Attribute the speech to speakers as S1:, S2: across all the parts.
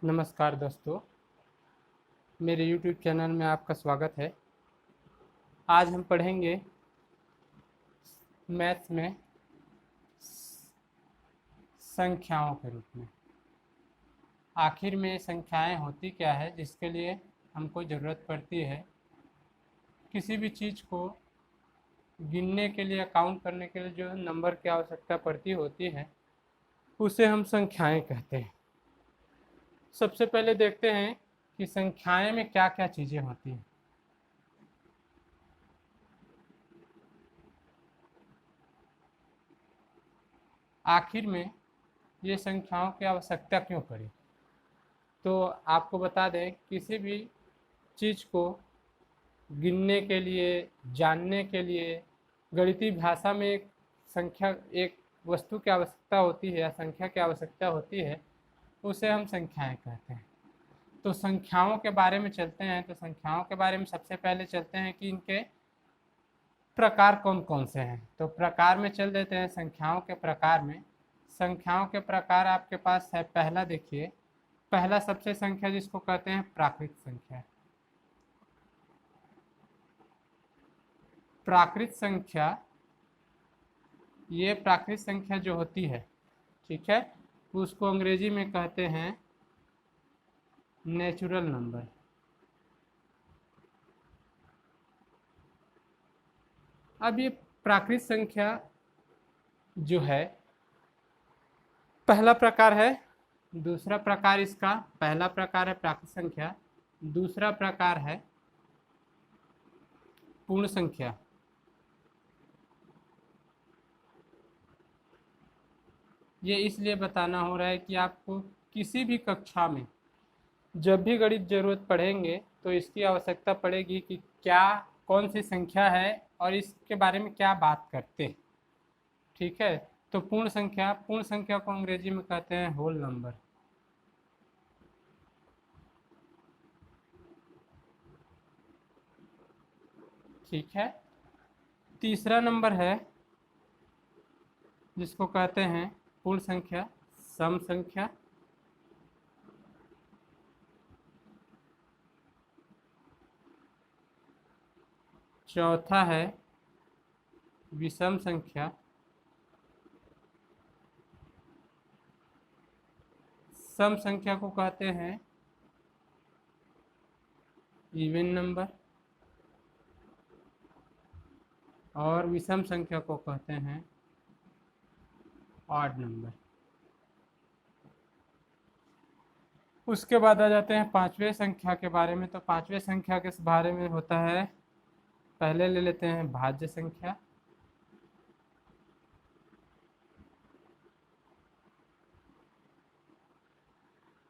S1: नमस्कार दोस्तों, मेरे YouTube चैनल में आपका स्वागत है। आज हम पढ़ेंगे मैथ्स में संख्याओं के रूप में। आखिर में संख्याएं होती क्या है जिसके लिए हमको ज़रूरत पड़ती है। किसी भी चीज़ को गिनने के लिए, काउंट करने के लिए जो नंबर की आवश्यकता पड़ती होती है उसे हम संख्याएं कहते हैं। सबसे पहले देखते हैं कि संख्याएं में क्या क्या चीज़ें होती हैं। आखिर में ये संख्याओं की आवश्यकता क्यों पड़ी। तो आपको बता दें, किसी भी चीज़ को गिनने के लिए, जानने के लिए गणितीय भाषा में एक वस्तु की आवश्यकता होती है या संख्या की आवश्यकता होती है, उसे हम संख्याएं कहते हैं। तो संख्याओं के बारे में चलते हैं। तो संख्याओं के बारे में सबसे पहले चलते हैं कि इनके प्रकार कौन कौन से हैं। तो प्रकार में चल देते हैं। संख्याओं के प्रकार में, संख्याओं के प्रकार आपके पास है। पहला देखिए, पहला सबसे संख्या जिसको कहते हैं प्राकृत संख्या। प्राकृत संख्या, ये प्राकृत संख्या जो होती है, ठीक है, उसको अंग्रेजी में कहते हैं नेचुरल नंबर। अब ये प्राकृत संख्या जो है, पहला प्रकार है। दूसरा प्रकार इसका, पहला प्रकार है प्राकृत संख्या, दूसरा प्रकार है पूर्ण संख्या। ये इसलिए बताना हो रहा है कि आपको किसी भी कक्षा में जब भी गणित जरूरत पड़ेंगे तो इसकी आवश्यकता पड़ेगी कि क्या, कौन सी संख्या है और इसके बारे में क्या बात करते हैं। ठीक है, तो पूर्ण संख्या, पूर्ण संख्या को अंग्रेजी में कहते हैं होल नंबर। ठीक है, तीसरा नंबर है जिसको कहते हैं पूर्ण संख्या, सम संख्या। चौथा है विषम संख्या। सम संख्या को कहते हैं इवन नंबर और विषम संख्या को कहते हैं ऑड नंबर। उसके बाद आ जाते हैं पांचवें संख्या के बारे में। तो पांचवें संख्या के बारे में होता है, पहले ले लेते हैं भाज्य संख्या।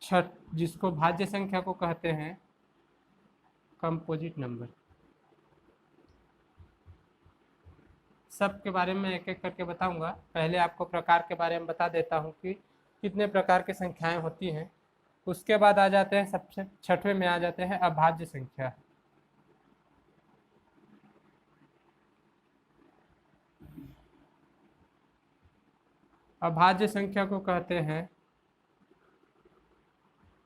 S1: छठ, जिसको भाज्य संख्या को कहते हैं कंपोजिट नंबर। सब के बारे में एक एक करके बताऊंगा। पहले आपको प्रकार के बारे में बता देता हूं कि कितने प्रकार की संख्याएं होती हैं। उसके बाद आ जाते हैं, सबसे छठवें में आ जाते हैं अभाज्य संख्या। अभाज्य संख्या को कहते हैं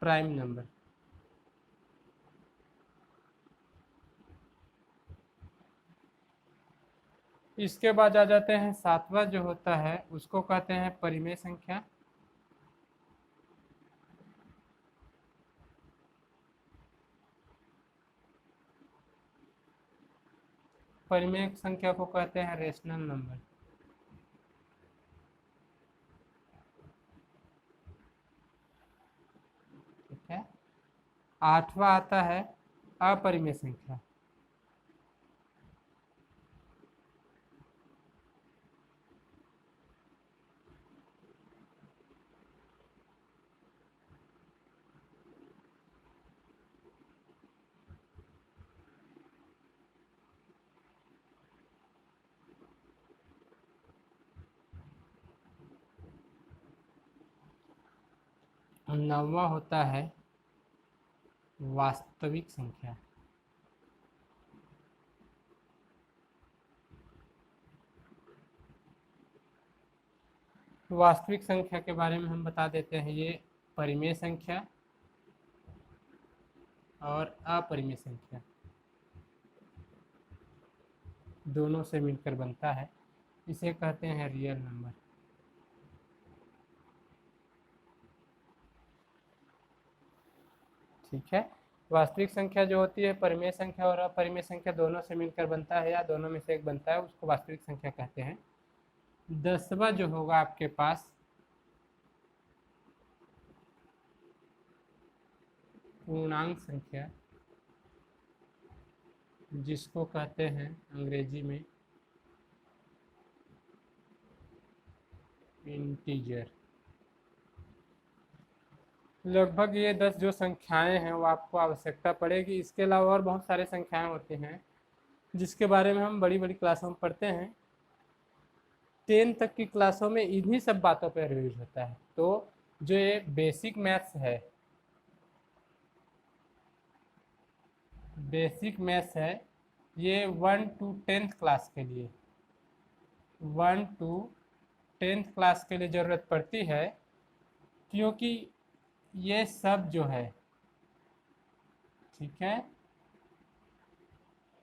S1: प्राइम नंबर। इसके बाद आ जाते हैं सातवां जो होता है उसको कहते हैं परिमेय संख्या। परिमेय संख्या को कहते हैं रेशनल नंबर। ठीक है, आठवां आता है अपरिमेय संख्या। नौवां होता है वास्तविक संख्या। वास्तविक संख्या के बारे में हम बता देते हैं, ये परिमेय संख्या, और अपरिमेय संख्या दोनों से मिलकर बनता है, इसे कहते हैं रियल नंबर। ठीक है। वास्तविक संख्या जो होती है परिमेय संख्या और अपरिमेय संख्या दोनों से मिलकर बनता है या दोनों में से एक बनता है, उसको वास्तविक संख्या कहते हैं। 10वां जो होगा आपके पास पूर्णांक संख्या, जिसको कहते हैं अंग्रेजी में इंटीजर। लगभग ये 10 जो संख्याएं हैं वो आपको आवश्यकता पड़ेगी। इसके अलावा और बहुत सारे संख्याएं होती हैं जिसके बारे में हम बड़ी बड़ी क्लासों में पढ़ते हैं। 10 तक की क्लासों में इन्हीं सब बातों पर रिव्यू होता है। तो जो ये बेसिक मैथ्स है, बेसिक मैथ्स है, ये 1 to 10th क्लास के लिए 1 to 10th क्लास के लिए ज़रूरत पड़ती है, क्योंकि ये सब जो है, ठीक है,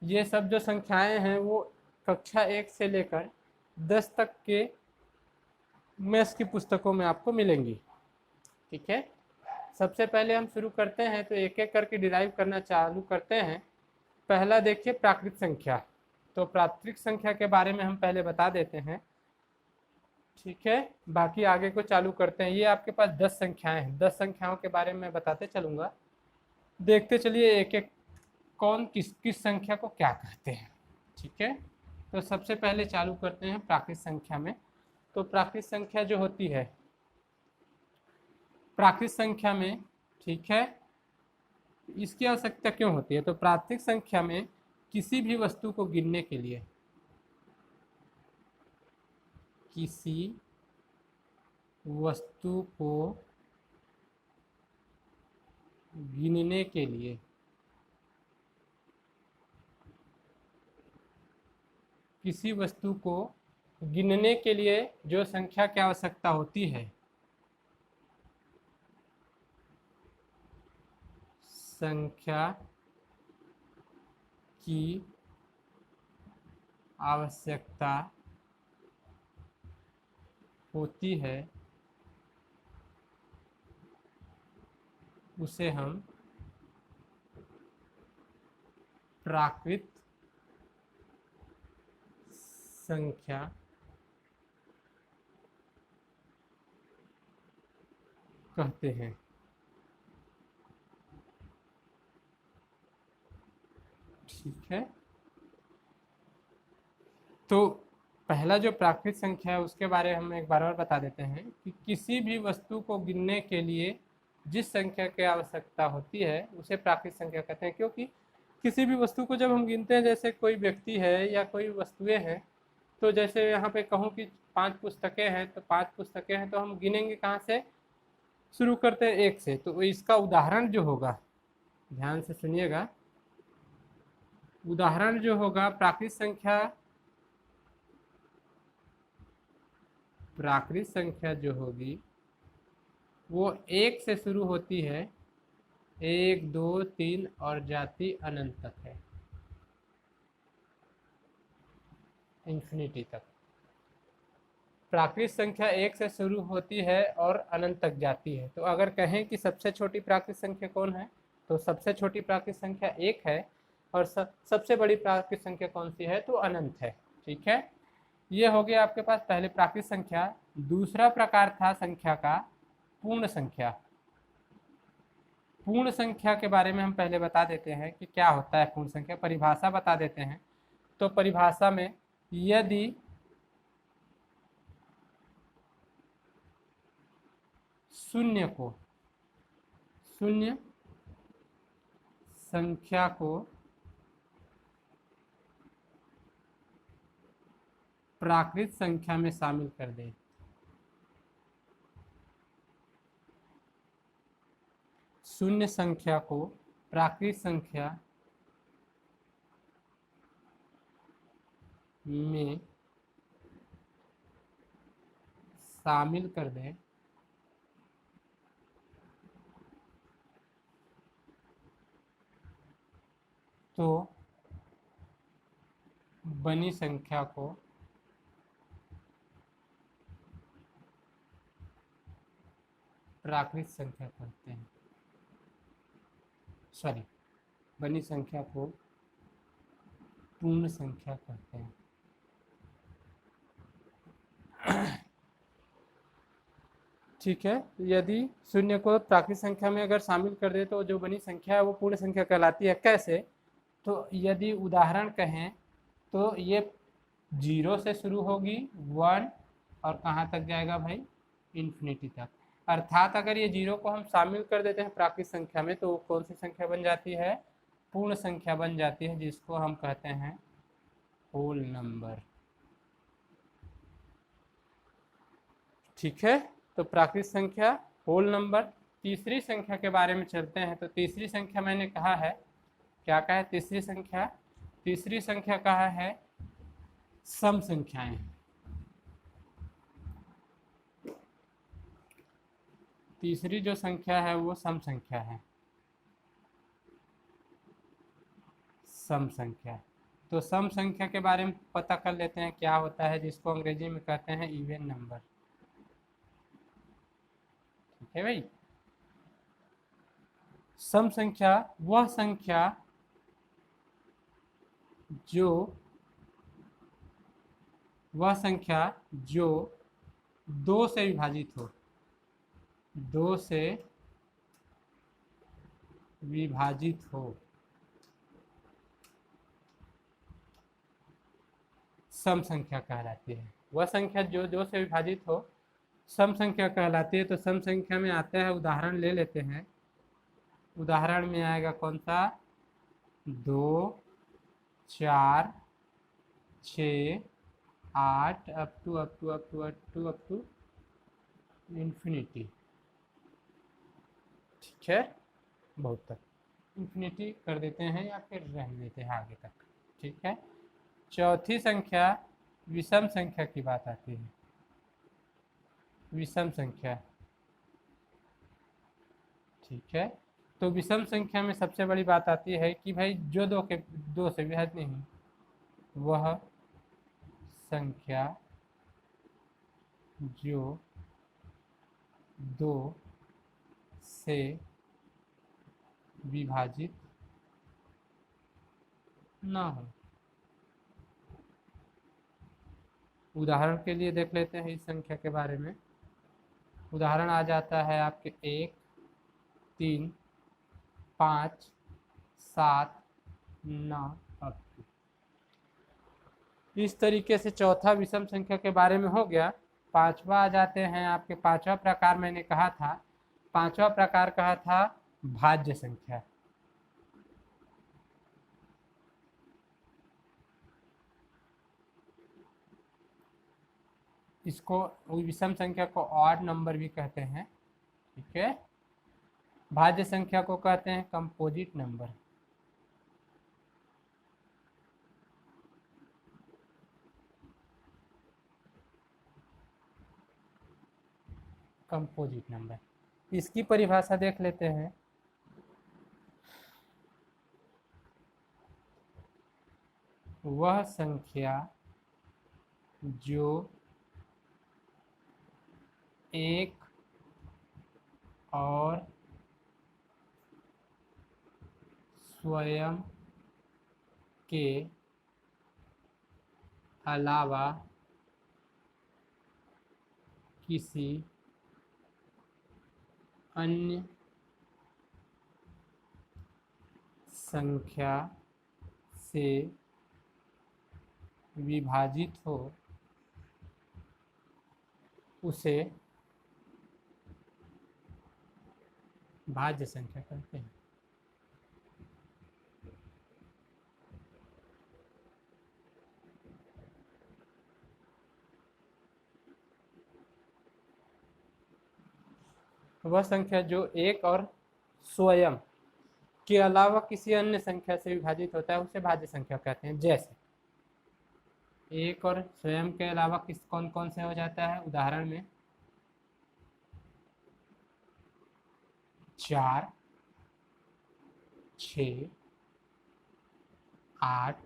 S1: ये सब जो संख्याएं हैं वो कक्षा 1 से लेकर 10 तक के मैथ्स की पुस्तकों में आपको मिलेंगी। ठीक है। सबसे पहले हम शुरू करते हैं, तो एक एक करके डिराइव करना चालू करते हैं। पहला देखिए प्राकृत संख्या। तो प्राकृत संख्या के बारे में हम पहले बता देते हैं, ठीक है, बाकी आगे को चालू करते हैं। ये आपके पास 10 संख्याएं हैं, 10 संख्याओं के बारे में बताते चलूँगा, देखते चलिए एक एक कौन किस किस संख्या को क्या कहते हैं। ठीक है। तो सबसे पहले चालू करते हैं प्राकृत संख्या में। तो प्राकृत संख्या जो होती है, प्राकृत संख्या में, ठीक है, इसकी आवश्यकता क्यों होती है? तो प्राकृत संख्या में किसी भी वस्तु को गिनने के लिए, किसी वस्तु को गिनने के लिए किसी वस्तु को गिनने के लिए जो संख्या की आवश्यकता होती है, संख्या की आवश्यकता होती है, उसे हम प्राकृत संख्या कहते हैं। ठीक है। तो पहला जो प्राकृत संख्या है उसके बारे में हम एक बार और बता देते हैं कि किसी भी वस्तु को गिनने के लिए जिस संख्या की आवश्यकता होती है उसे प्राकृत संख्या कहते हैं। क्योंकि किसी भी वस्तु को जब हम गिनते हैं, जैसे कोई व्यक्ति है या कोई वस्तुएं हैं, तो जैसे यहाँ पे कहूँ कि 5 पुस्तकें हैं, तो 5 पुस्तकें हैं, तो हम गिनेंगे कहाँ से? शुरू करते हैं 1 से। तो इसका उदाहरण जो होगा, ध्यान से सुनिएगा, उदाहरण जो होगा प्राकृत संख्या, प्राकृत संख्या जो होगी वो 1 से शुरू होती है, 1 2 3 और जाती अनंत तक है, इन्फिनिटी तक। प्राकृत संख्या 1 से शुरू होती है और अनंत तक जाती है। तो अगर कहें कि सबसे छोटी प्राकृत संख्या कौन है, तो सबसे छोटी प्राकृत संख्या 1 है, और सबसे बड़ी प्राकृत संख्या कौन सी है? तो अनंत है। ठीक है। ये हो गया आपके पास पहले प्राकृत संख्या। दूसरा प्रकार था संख्या का पूर्ण संख्या। पूर्ण संख्या के बारे में हम पहले बता देते हैं कि क्या होता है पूर्ण संख्या, परिभाषा बता देते हैं। तो परिभाषा में, यदि शून्य संख्या को प्राकृत संख्या में शामिल कर दें, शून्य संख्या को प्राकृत संख्या में शामिल कर दें, तो बनी संख्या को प्राकृत संख्या कहते हैं। सॉरी, बनी संख्या को पूर्ण संख्या कहते हैं। ठीक है, यदि शून्य को प्राकृत संख्या में अगर शामिल कर दे तो जो बनी संख्या है वो पूर्ण संख्या कहलाती है। कैसे? तो यदि उदाहरण कहें तो ये 0 से शुरू होगी, 1 और कहाँ तक जाएगा भाई? इन्फिनिटी तक। अर्थात अगर ये 0 को हम शामिल कर देते हैं प्राकृत संख्या में तो वो कौन सी संख्या बन जाती है? पूर्ण संख्या बन जाती है, जिसको हम कहते हैं होल नंबर। ठीक है, तो प्राकृत संख्या, होल नंबर। तीसरी संख्या के बारे में चलते हैं। तो तीसरी संख्या मैंने कहा है, क्या कहा है? तीसरी संख्या, तीसरी संख्या कहा है सम संख्याएं। तीसरी जो संख्या है वो सम संख्या है, सम संख्या। तो सम संख्या के बारे में पता कर लेते हैं क्या होता है, जिसको अंग्रेजी में कहते हैं इवन नंबर। ठीक है भाई, सम संख्या वह संख्या जो 2 से विभाजित हो, 2 से विभाजित हो, सम संख्या कहलाती है। वह संख्या जो 2 से विभाजित हो सम संख्या कहलाती है। तो सम संख्या में आता है, उदाहरण ले लेते हैं। उदाहरण में आएगा कौन सा? 2, 4, 6, 8 अप टू इन्फिनिटी। ठीक है, बहुत तक इन्फिनिटी कर देते हैं या फिर रहने देते हैं आगे तक। ठीक है, चौथी संख्या विषम संख्या की बात आती है। विषम संख्या, ठीक है, तो विषम संख्या में सबसे बड़ी बात आती है कि भाई जो 2 से विभाजित नहीं, वह संख्या जो 2 से विभाजित ना हो। उदाहरण के लिए देख लेते हैं इस संख्या के बारे में। उदाहरण आ जाता है आपके 1, 3, 5, 7, 9 अब इस तरीके से चौथा विषम संख्या के बारे में हो गया। पांचवा आ जाते हैं आपके, पांचवा प्रकार मैंने कहा था, पांचवा प्रकार कहा था भाज्य संख्या। इसको विषम संख्या को ऑड नंबर भी कहते हैं। ठीक है, भाज्य संख्या को कहते हैं कंपोजिट नंबर। कंपोजिट नंबर, इसकी परिभाषा देख लेते हैं। वह संख्या जो एक और स्वयं के अलावा किसी अन्य संख्या से विभाजित हो उसे भाज्य संख्या कहते हैं। वह संख्या जो एक और स्वयं के अलावा किसी अन्य संख्या से विभाजित होता है उसे भाज्य संख्या कहते हैं। जैसे एक और स्वयं के अलावा किस कौन कौन से हो जाता है? उदाहरण में 4, 6, 8,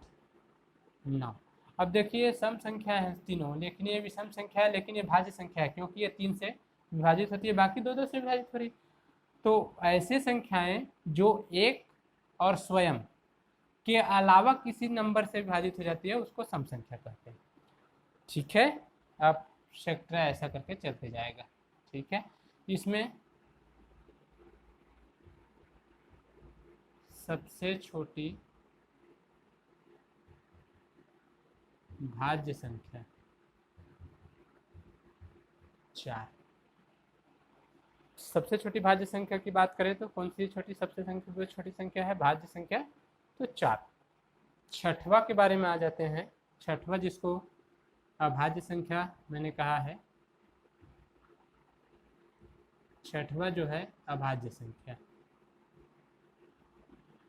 S1: 9। अब देखिए सम संख्या है तीनों, लेकिन ये विषम संख्या है, लेकिन ये भाज्य संख्या है क्योंकि ये 3 से विभाजित होती है, बाकी 2 2 से विभाजित हो रही। तो ऐसे संख्याएं जो एक और स्वयं के अलावा किसी नंबर से विभाजित हो जाती है उसको सम संख्या कहते हैं। ठीक है, अब सेक्टर ऐसा करके चलते जाएगा। ठीक है, इसमें सबसे छोटी भाज्य संख्या 4। सबसे छोटी भाज्य संख्या की बात करें तो कौन सी छोटी सबसे छोटी संख्या है भाज्य संख्या, तो 4। छठवा के बारे में आ जाते हैं। छठवा जिसको अभाज्य संख्या मैंने कहा है, छठवा जो है अभाज्य संख्या।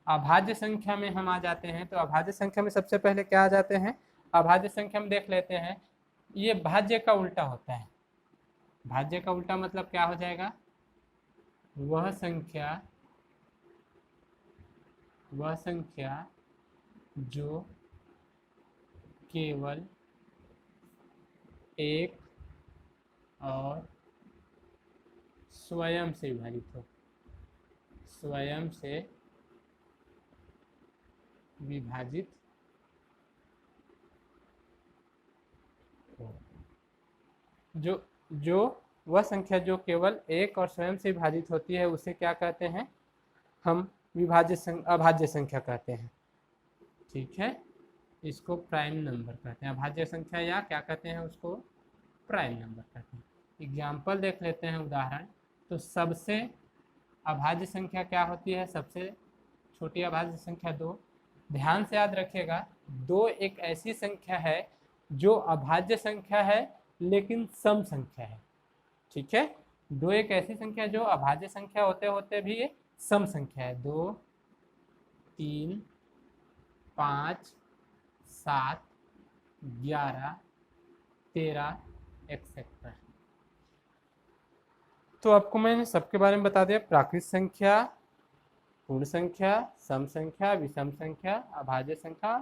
S1: अभाज्य संख्या में हम आ जाते हैं, तो अभाज्य संख्या में सबसे पहले क्या आ जाते हैं, अभाज्य संख्या में देख लेते हैं, ये भाज्य का उल्टा होता है। भाज्य का उल्टा मतलब क्या हो जाएगा, वह संख्या जो केवल एक और स्वयं से विभाजित हो, स्वयं से विभाजित हो। जो वह संख्या जो केवल एक और स्वयं से विभाजित होती है उसे क्या कहते हैं, हम अभाज्य संख्या कहते हैं। ठीक है, इसको प्राइम नंबर कहते हैं। अभाज्य संख्या या क्या कहते हैं उसको, प्राइम नंबर कहते हैं। एग्जाम्पल देख लेते हैं, उदाहरण। तो सबसे अभाज्य संख्या क्या होती है, सबसे छोटी अभाज्य संख्या 2। ध्यान से याद रखिएगा, 2 एक ऐसी संख्या है जो अभाज्य संख्या है लेकिन सम संख्या है। ठीक है, 2 एक ऐसी संख्या जो अभाज्य संख्या होते होते भी ये सम संख्या है। 2, 3, 5, 7, 11, 13 एक्सेट्रा। तो आपको मैंने सबके बारे में बता दिया, प्राकृत संख्या, पूर्ण संख्या, सम संख्या, विषम संख्या, अभाज्य संख्या,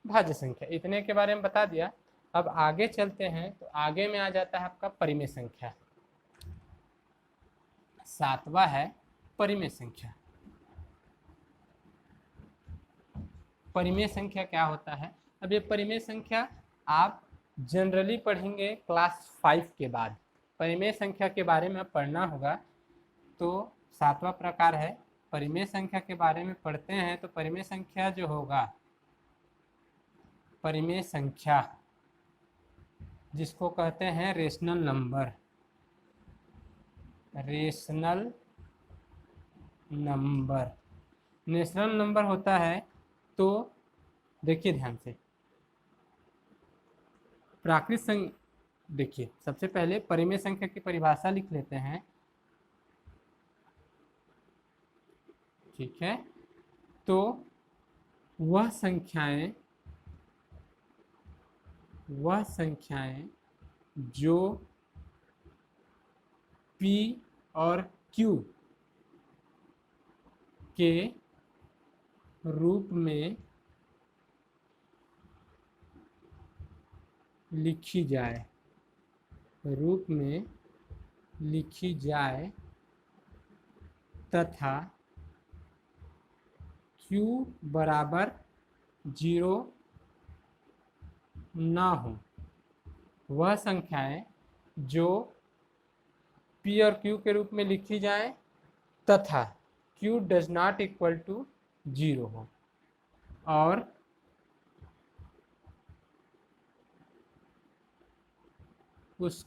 S1: भाज्य संख्या, इतने के बारे में बता दिया। अब आगे चलते हैं, तो आगे में आ जाता है आपका परिमेय संख्या। 7वां है परिमेय संख्या। परिमेय संख्या क्या होता है, अब ये परिमेय संख्या आप जनरली पढ़ेंगे क्लास 5 के बाद। परिमेय संख्या के बारे में पढ़ना होगा, तो 7वां प्रकार है परिमेय संख्या के बारे में पढ़ते हैं। तो परिमेय संख्या जो होगा, परिमेय संख्या जिसको कहते हैं rational number, rational number, national number होता है। तो देखिए ध्यान से, प्राकृत संख्या, देखिए सबसे पहले परिमेय संख्या की परिभाषा लिख लेते हैं। ठीक है, तो वह संख्याएं जो P और Q के रूप में लिखी जाए तथा Q बराबर 0 ना हो, वह संख्याएं जो P और Q के रूप में लिखी जाए तथा Q does not equal to 0 हो, और उस